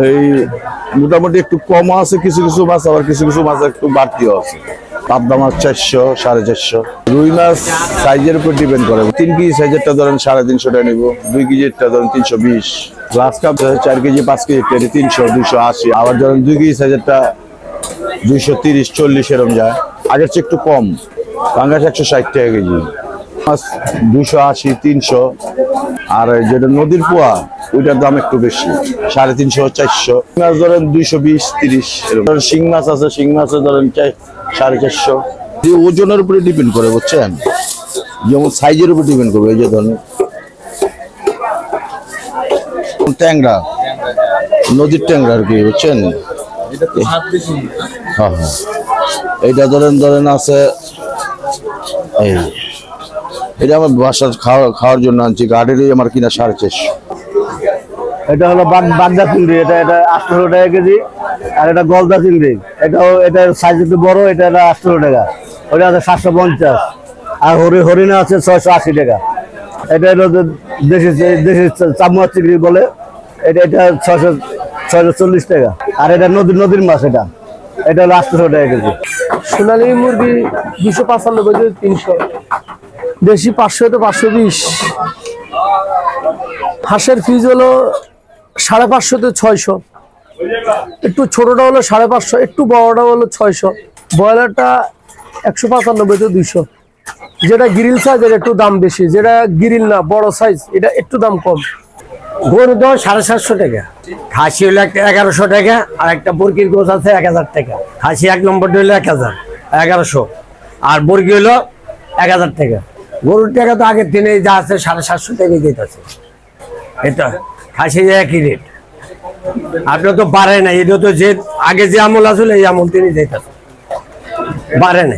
এই মোটামুটি একটু কম আছে, কিছু কিছু মাছ, আবার কিছু কিছু মাছ একটু বাড়তিও আছে। পাবদা মাছ 400, 450। রুই মাছ সাইজের উপর ডিপেন্ড করে। 3 কেজি সাইজেরটা ধরেন 350 টাকা নিব, 2 কেজিরটা ধরেন 320, গ্লাস কাপ 4 কেজি 5 কেজি 300, 280। আবার ধরেন 2 কেজি সাইজেরটা 230, 40 এরকম যায়। আগের চেয়ে একটু কম। পাঙ্গাস 160 টাকা কেজি, মাছ 280, 300। আর যেটা নদীর পোয়া ওইটার দাম একটু বেশি, 350, 400। মাছ ধরেন 220, 30 এরকম। শিং মাছ আছে, শিং মাছে ধরেন 450। ওজনের উপরে ডিপেন্ড করে, বুঝছেন, যেমন সাইজের উপর ডিপেন্ড করবে। এই যে ধরেন ট্যাংরা, নদীর ট্যাংরা আর কি, বুঝছেন। হ্যাঁ হ্যাঁ, এইটা ধরেন আছে, এই এটা আমার বাসার খাওয়ার জন্য আনছি। গাড়িরই আমার কিনা 450। এটা হলো বাগদা চিংড়ি, এটা 800 টাকা কেজি। আর এটা গলদা চিংড়ি, এটার সাইজ একটু বড়, এটা 800 টাকা। ওটা আছে 750। আর হরিণা আছে 680 টাকা। এটা হলো দেশি চামড়া চিংড়ি বলে, এটা 640 টাকা। আর এটা নদীর মাছ, এটা হলো 800 টাকা কেজি। সোনালী মুরগি 295 300, দেশি 500 তো 520। হাঁসের ফিজ হলো 550 তো 600, একটু ছোটটা হলো 550, একটু বড়টা হলো 600। ব্রয়লারটা 195 তো 200। যেটা গ্রিল সাইজ এটা একটু দাম বেশি, যেটা গ্রিল না বড় সাইজ এটা একটু দাম কম। গরুর দাম 750 টাকা, খাসি হলো 1100 টাকা, আর একটা বর্গির গোছ আছে 1000 টাকা। খাসি 1 নম্বরটা হলো 1000, 1100, আর বর্গি হলো 1000 টাকা। গরুর টাকা তো আগের দিনে যা আছে 750 টাকা দিতেছে। এটা খাসি একই রেট, আপনার তো বাড়ে না। এটা তো যে আগে যে আমল আসলে এই আমল তিনি দিতেছে, বাড়ে না।